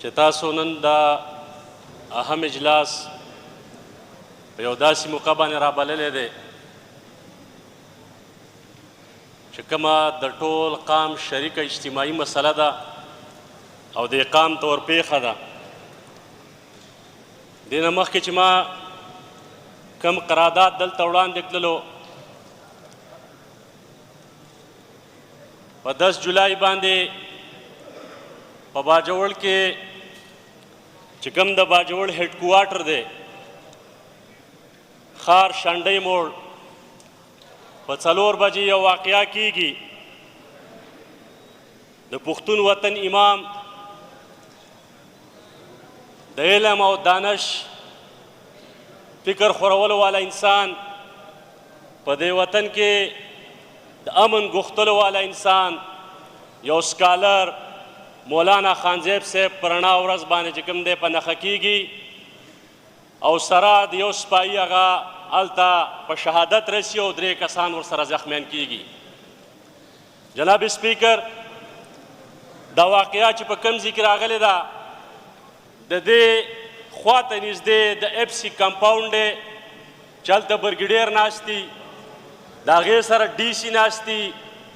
چې تاسو نن دا اهم اجلاس په یو داسې موقع باندې رابللی دی چې کومه د ټول قام شریکه اجتماعي مسله ده او د اقام طور پیښه ده. دې نه مخکې چې ما کوم قرارداد دلته وړاندې کړلو په 10 جولای باندې په باجوړ کې چې کوم د باجوړ هډ کوارټر دی ښار شانډۍ موړ په 4 بجې یو واقعه کیږي. د پښتون وطن امام د علم او دانش فکر خورولو والا انسان په دې وطن کې د امن غوښتلو والا انسان یو سکالر مولانا خانزیب صاحب په رڼا ورځ باندې چې کوم دی په نښه کیږي او سره د یو سپایي هغه هلته په شهادت رسي او 3 کسان ورسره زخمیان کیږي. جناب سپیکر دا واقعه چې په کوم ځای کې راغلې ده د دې خواته نږدې د اف سي کمپاونډ دی چې هلته برګیډیر ناست دي د هغې سره ډي سي ناست دي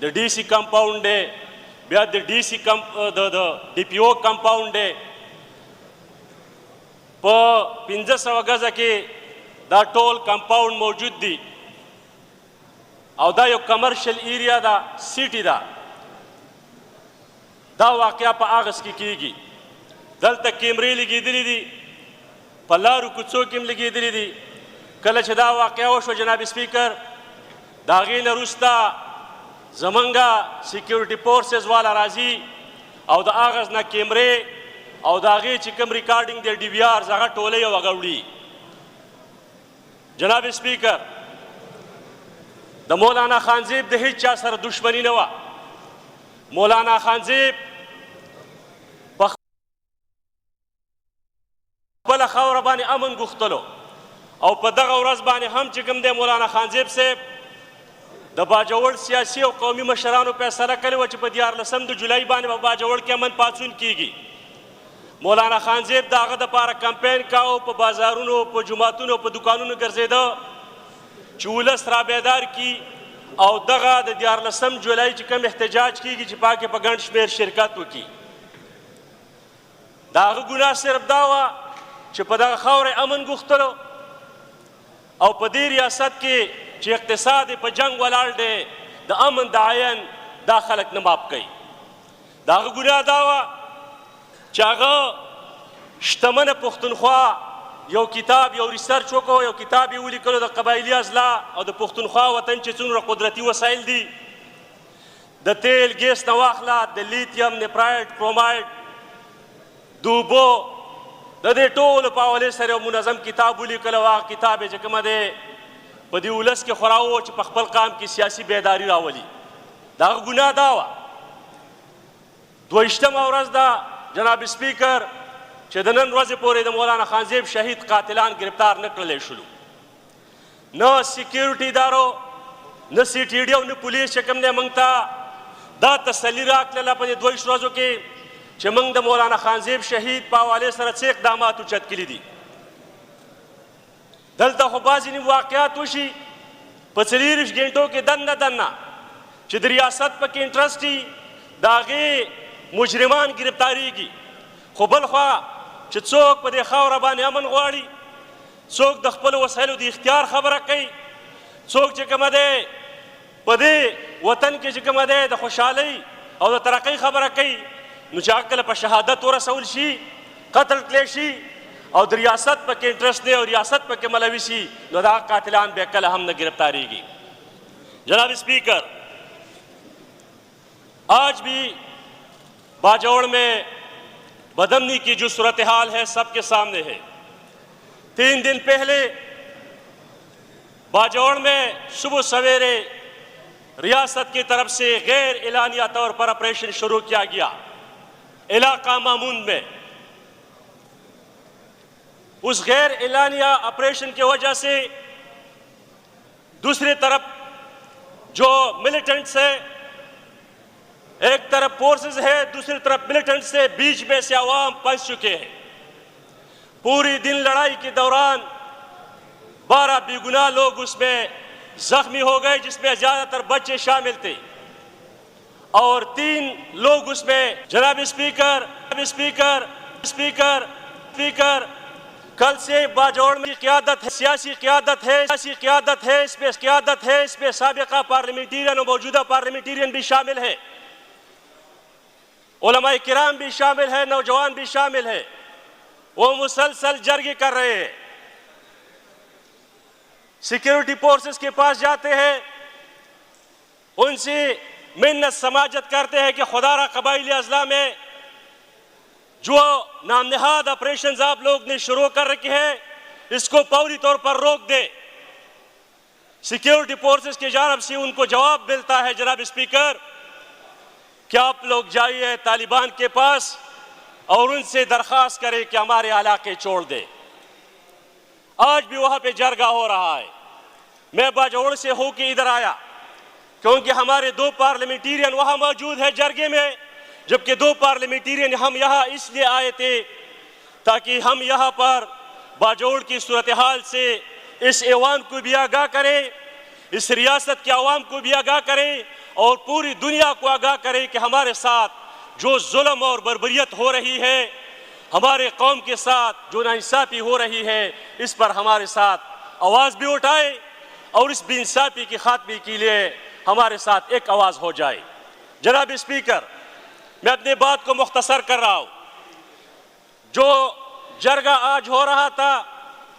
د ډي سي کمپاونډ دی بیا د ډي سي د ډي پي او کمپاونډ دی په 1500 غزه کې دا ټول کمپاونډ موجود دي او دا یو کمرشل ایریا ده سیټي ده. دا واقعه په اغست کې کیږي. دلته کیمرې لګېدلې دي په لارو کوڅو کې هم لګېدلې دي. کله چې دا واقعه وشوه جناب سپیکر د هغې نه وروسته زمونږ سیکیورټي فورسز والا راځي او د اغز نه کیمرې او د هغې چې کوم ریکارډینګ دی ډي وي آرز هغه ټولوي او هغه وړي. جناب سپیکر د مولانا خانزیب د هیڅ چا سره دشمني نه وه. مولانا خانزیب په خپله خاوره باندې امن غوښتلو او په دغه ورځ باندې هم چې کوم دی مولانا خانزیب صاحب د باجوړ سیاسي او قومي مشرانو فیصله کړې وه چې په 14 د جولای باندې په باجوړ کې امن پاڅون کیږي. مولانا خانزیب د هغه دپاره کمپین کاوه په بازارونو په جوماتونو په دکانونو ګرځېده چې ولس را بیدار کي او دغه د 14 جولای چې کوم احتجاج کیږي چې پاکې په ګڼ شمېر شرکت وکړي. د هغه ګناه صرف دا وه چې په دغه خاوره امن غوښتلو او په دې ریاست کې چې اقتصاد په جنگ ولاړ دی د امن د عین دا خلک نه ماف کوي. د هغه ګناه دا وه چې هغه شتمنه پښتونخوا یو کتاب یو ریسرچ وکړو یو کتاب یې ولیکلو د قبایلي اضلاع او د پښتونخوا وطن چې څومره قدرتي وسایل دي د تیل ګیس نه واخله د لیتیم نیپرایډ کرومایډ د اوبو د دې ټولو په حوالې سره یو منظم کتاب ولیکلو. هغه کتاب یې چې کومه دی په دې ولس کې خوراوه چې په خپل قام کې سیاسي بیداري راولي. د هغه ګناه دا وه. 22مه ورځ ده جناب سپیکر چې د نن ورځې پورې د مولانا خانزیب شهید قاتلان گرفتار نه کړلی شولو. نه سیکیورټي ادارو نه سی ټي ډي او نه پولیس چې کوم دی موږ ته دا تسلي راکړله په دې 22 ورځو کې چې موږ د مولانا خانزیب شهید په حوالې سره څه اقدامات اوچت کړي دي. دلته خو بعضې واقعات وشي په 40 غنټو کې دننه چې د ریاست پکې انټرسټ وي د هغې مجرمان ګرفتاریږي. خو بل خوا چې څوک په دې خاوره باندې امن غواړي څوک د خپلو وسایلو د اختیار خبره کوي څوک چې کومه دی په دې وطن کې چې کومه دی د خوشحالۍ او د ترقۍ خبره کوي نو چې هغه کله په شهادت ورسول شي قتل کړی شي او د ریاست پکې انټرسټ دی او ریاست پکې ملوي شي نو دا قاتلان بیا کله هم نه گرفتاریږي. جناب اسپیکر آج بھی باجوڑ میں بدامنی کی جو صورتحال ہے سب کے سامنے ہے. 3 دن پہلے باجوڑ میں صبح سویرے ریاست کی طرف سے غیر اعلانیہ طور پر آپریشن شروع کیا گیا. علاقہ مامون میں اس غیر اعلانیہ آپریشن کی وجہ سے دوسری طرف جو ملیٹنٹس ہے، ایک طرف فورسز ہے، دوسری طرف ملیٹنٹس ہے، بیچ میں سے عوام پھنس چکے ہیں۔ پوری دن لڑائی کے دوران 12 بے گناہ لوگ اس میں زخمی ہو گئے، جس میں زیادہ تر بچے شامل تھے، اور 3 لوگ اس میں جناب اسپیکر کل سے باجوڑ میں قیادت ہے، سیاسی قیادت ہے، اس میں سابقہ پارلیمنٹیرین اور موجودہ پارلیمنٹیرین بھی شامل ہے، علماء کرام بھی شامل ہے، نوجوان بھی شامل ہے۔ وہ مسلسل جرگے کر رہے ہیں، سیکیورٹی فورسز کے پاس جاتے ہیں، ان سے منت سماجت کرتے ہیں کہ خدا را قبائلی اضلاع میں جو نام نہاد آپریشنز آپ لوگ نے شروع کر رکھی ہے، اس کو فوری طور پر روک دے۔ سیکیورٹی فورسز کی جانب سے ان کو جواب ملتا ہے، جناب اسپیکر، کہ آپ لوگ جائیے طالبان کے پاس اور ان سے درخواست کریں کہ ہمارے علاقے چھوڑ دیں۔ آج بھی وہاں پہ جرگہ ہو رہا ہے۔ میں باجوڑ سے ہو کے ادھر آیا کیونکہ ہمارے 2 پارلیمنٹیرین وہاں موجود ہیں جرگے میں، جبکہ 2 پارلیمنٹیرین ہم یہاں اس لیے آئے تھے تاکہ ہم یہاں پر باجوڑ کی صورتحال سے اس ایوان کو بھی آگاہ کریں، اس ریاست کے عوام کو بھی آگاہ کریں اور پوری دنیا کو آگاہ کریں کہ ہمارے ساتھ جو ظلم اور بربریت ہو رہی ہے، ہمارے قوم کے ساتھ جو ناانصافی ہو رہی ہے، اس پر ہمارے ساتھ آواز بھی اٹھائے اور اس بے انصافی کی خاتمے کے لیے ہمارے ساتھ ایک آواز ہو جائے۔ جناب اسپیکر، میں اپنے بات کو مختصر کر رہا ہوں۔ جو جرگہ آج ہو رہا تھا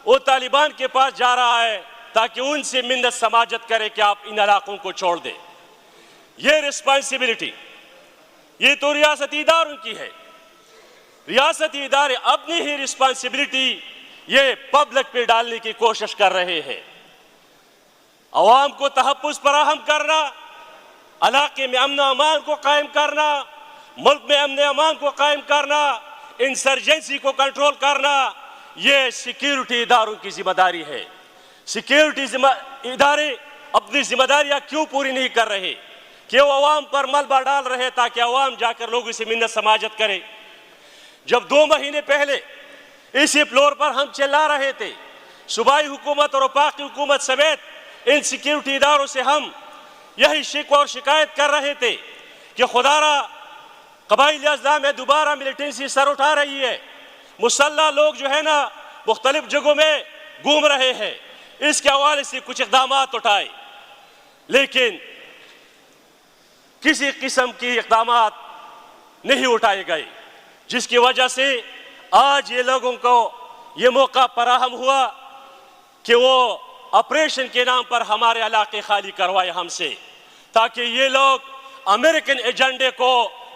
وہ طالبان کے پاس جا رہا ہے تاکہ ان سے منت سماجت کرے کہ آپ ان علاقوں کو چھوڑ دیں۔ یہ رسپانسبلٹی یہ تو ریاستی اداروں کی ہے۔ ریاستی ادارے اپنی ہی رسپانسبلٹی یہ پبلک پہ ڈالنے کی کوشش کر رہے ہیں۔ عوام کو تحفظ فراہم کرنا، علاقے میں امن و امان کو قائم کرنا، ملک میں امن و امان کو قائم کرنا، انسرجنسی کو کنٹرول کرنا، یہ سیکیورٹی اداروں کی ذمہ داری ہے۔ سیکیورٹی ادارے اپنی ذمہ داریاں کیوں پوری نہیں کر رہے کہ وہ عوام پر ملبہ ڈال رہے تاکہ عوام جا کر لوگوں سے منت سماجت کرے۔ جب 2 مہینے پہلے اسی فلور پر ہم چلا رہے تھے، صوبائی حکومت اور وفاقی حکومت سمیت ان سیکیورٹی اداروں سے ہم یہی شکوہ اور شکایت کر رہے تھے کہ خدا را قبائلی اضلاع میں دوبارہ ملیٹنسی سر اٹھا رہی ہے، مسلح لوگ جو ہے نا مختلف جگہوں میں گھوم رہے ہیں، اس کے حوالے سے کچھ اقدامات اٹھائے، لیکن کسی قسم کی اقدامات نہیں اٹھائے گئے، جس کی وجہ سے آج یہ لوگوں کو یہ موقع فراہم ہوا کہ وہ آپریشن کے نام پر ہمارے علاقے خالی کروائے ہم سے، تاکہ یہ لوگ امریکن ایجنڈے کو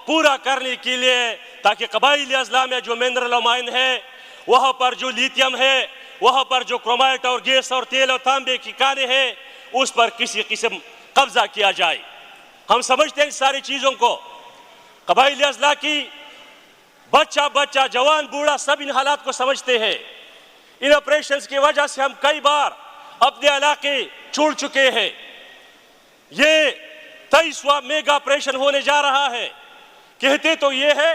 پورا کرنے کے لیے، تاکہ قبائلی اضلاع میں جو منرل مائن ہے، وہاں پر جو لیتھیم ہے، وہاں پر جو کرومائٹ اور گیس اور تیل اور تانبے کی کانیں ہیں، اس پر کسی قسم قبضہ کیا جائے۔ ہم سمجھتے ہیں اس ساری چیزوں کو، قبائلی اضلاع کی بچہ جوان بوڑھا سب ان حالات کو سمجھتے ہیں۔ ان آپریشنز کی وجہ سے ہم کئی بار اپنے علاقے چھوڑ چکے ہیں۔ یہ 23واں میگا آپریشن ہونے جا رہا ہے۔ کہتے تو یہ ہے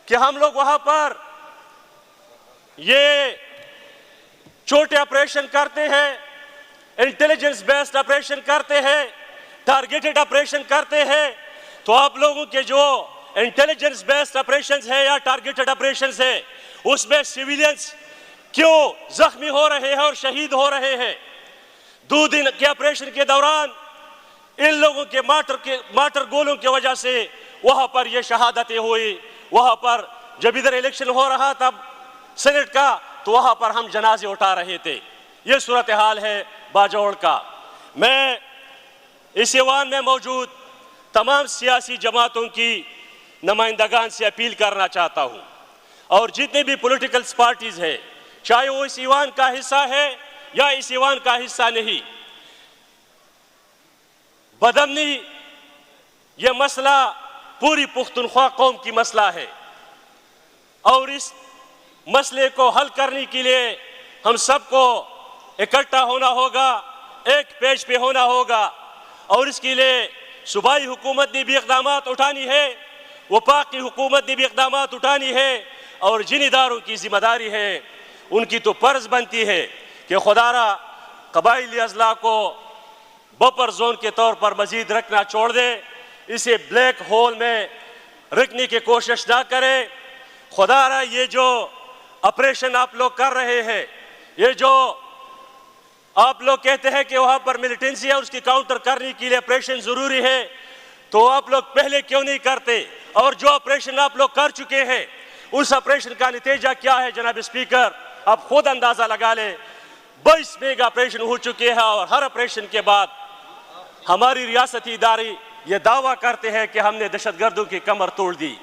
کہ ہم لوگ وہاں پر یہ چھوٹے آپریشن کرتے ہیں، انٹیلیجنس بیسڈ آپریشن کرتے ہیں، ٹارگیٹڈ آپریشن کرتے ہیں، تو آپ لوگوں کے جو انٹیلیجنس بیسڈ آپریشنز ہے یا ٹارگیٹڈ آپریشنز ہے، اس میں سیویلینز کیوں زخمی ہو رہے ہیں اور شہید ہو رہے ہیں؟ 2 دن کے آپریشن کے دوران ان لوگوں کے مارٹر گولوں کی وجہ سے وہاں پر یہ شہادتیں ہوئی۔ وہاں پر جب ادھر الیکشن ہو رہا تھا سینٹ کا، تو وہاں پر ہم جنازے اٹھا رہے تھے۔ یہ صورتحال ہے باجوڑ کا۔ میں اس ایوان میں موجود تمام سیاسی جماعتوں کی نمائندگان سے اپیل کرنا چاہتا ہوں، اور جتنے بھی پولیٹیکل پارٹیز ہیں، چاہے وہ اس ایوان کا حصہ ہے یا اس ایوان کا حصہ نہیں، بدامنی یہ مسئلہ پوری پختونخوا قوم کی مسئلہ ہے۔ اور اس مسئلے کو حل کرنے کے لیے ہم سب کو اکٹھا ہونا ہوگا، ایک پیج پہ ہونا ہوگا، اور اس کے لیے صوبائی حکومت نے بھی اقدامات اٹھانی ہے، وفاقی حکومت نے بھی اقدامات اٹھانی ہے، اور جن اداروں کی ذمہ داری ہے ان کی تو فرض بنتی ہے کہ خدا را قبائلی اضلاع کو بفر زون کے طور پر مزید رکھنا چھوڑ دے، اسے بلیک ہول میں رکھنے کی کوشش نہ کرے۔ خدا را یہ جو آپریشن آپ لوگ کر رہے ہیں، یہ جو آپ لوگ کہتے ہیں کہ وہاں پر ملیٹنسی ہے، اس کی کاؤنٹر کرنے کے لیے آپریشن ضروری ہے، تو آپ لوگ پہلے کیوں نہیں کرتے؟ اور جو آپریشن آپ لوگ کر چکے ہیں اس آپریشن کا نتیجہ کیا ہے جناب اسپیکر؟ آپ خود اندازہ لگا لیں۔ 22 میگا آپریشن ہو چکے ہیں، اور ہر آپریشن کے بعد ہماری ریاستی ادارے یہ دعویٰ کرتے ہیں کہ ہم نے دہشت گردوں کی کمر توڑ دی۔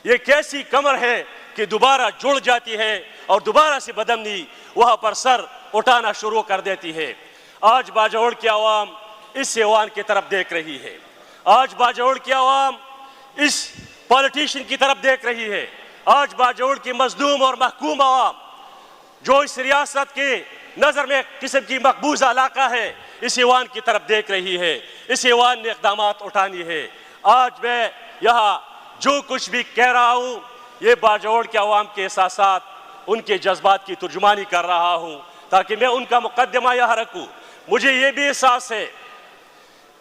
یہ کیسی کمر ہے کہ دوبارہ جڑ جاتی ہے اور دوبارہ سے بدامنی وہاں پر سر اٹھانا شروع کر دیتی ہے۔ آج باجوڑ کی عوام اس سیوان کی طرف دیکھ رہی ہے، آج باجوڑ کی عوام اس پالیٹیشین کی طرف دیکھ رہی ہے، آج باجوڑ کی مظلوم اور محکوم عوام جو اس ریاست کی نظر میں قسم کی مقبوضہ علاقہ ہے، اس ایوان کی طرف دیکھ رہی ہے۔ اس ایوان نے اقدامات اٹھانی ہے۔ آج میں یہاں جو کچھ بھی کہہ رہا ہوں یہ باجوڑ کے عوام کے احساسات، ان کے جذبات کی ترجمانی کر رہا ہوں تاکہ میں ان کا مقدمہ یہاں رکھوں۔ مجھے یہ بھی احساس ہے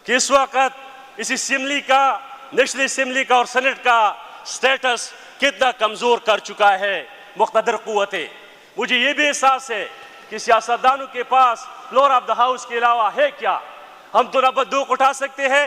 کہ اس وقت اس اسمبلی کا، نیشنل اسمبلی کا اور سینٹ کا سٹیٹس کتنا کمزور کر چکا ہے مقتدر قوتیں۔ مجھے یہ بھی احساس ہے کہ سیاستدانوں کے پاس فلور آف دا ہاؤس کے علاوہ ہے کیا؟ ہم تو نہ بندوق اٹھا سکتے ہیں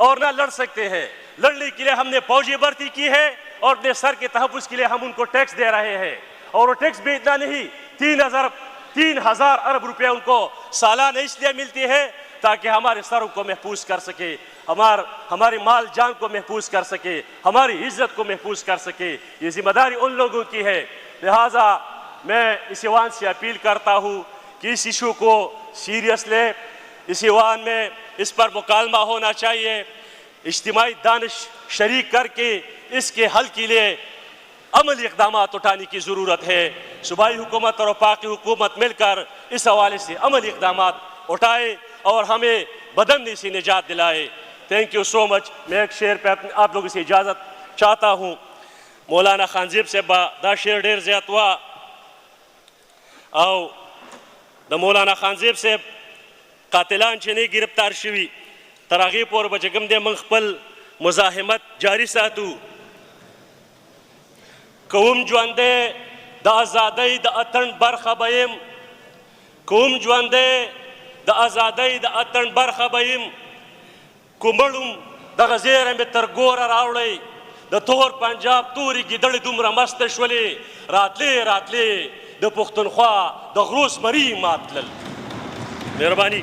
اور نہ لڑ سکتے ہیں۔ لڑنے کے لیے ہم نے فوجی بھرتی کی ہے اور اپنے سر کے تحفظ کے لیے ہم ان کو ٹیکس دے رہے ہیں، اور وہ ٹیکس بھی اتنا نہیں، 3000 ارب روپے ان کو سالانہ اس لیے ملتی ہے تاکہ ہمارے سروں کو محفوظ کر سکے، ہمارے مال جان کو محفوظ کر سکے، ہماری عزت کو محفوظ کر سکے۔ یہ ذمہ داری ان لوگوں کی ہے۔ لہٰذا میں اس ایوان سے اپیل کرتا ہوں کہ اس ایشو کو سیریس لے، اس ایوان میں اس پر مکالمہ ہونا چاہیے، اجتماعی دانش شریک کر کے اس کے حل کے لیے عملی اقدامات اٹھانے کی ضرورت ہے۔ صوبائی حکومت اور وفاقی حکومت مل کر اس حوالے سے عملی اقدامات اٹھائے اور ہمیں بدامنی سے نجات دلائے۔ تھینک یو سو مچ۔ میں ایک شعر پہ آپ لوگوں سے اجازت چاہتا ہوں۔ مولانا خانزیب سے دا شعر ڈیر زیادہ ہوا او دا مولانا خانزیب سے قاتلان چنی گرفتار شوی تراغی پور بچگم دے منخپل مزاحمت جاری ساتو قوم جواندے دا آزادی دا اتن برخه بیم، قوم جواندے دا آزادی دا اتن برخه بیم، کمڑم دا غزیر میں ترگور راوڑی دا تور پنجاب توری گدڑ دومره مست شولی راتلی دا پختونخوا دا غروس مری ماتلل۔ مہربانی۔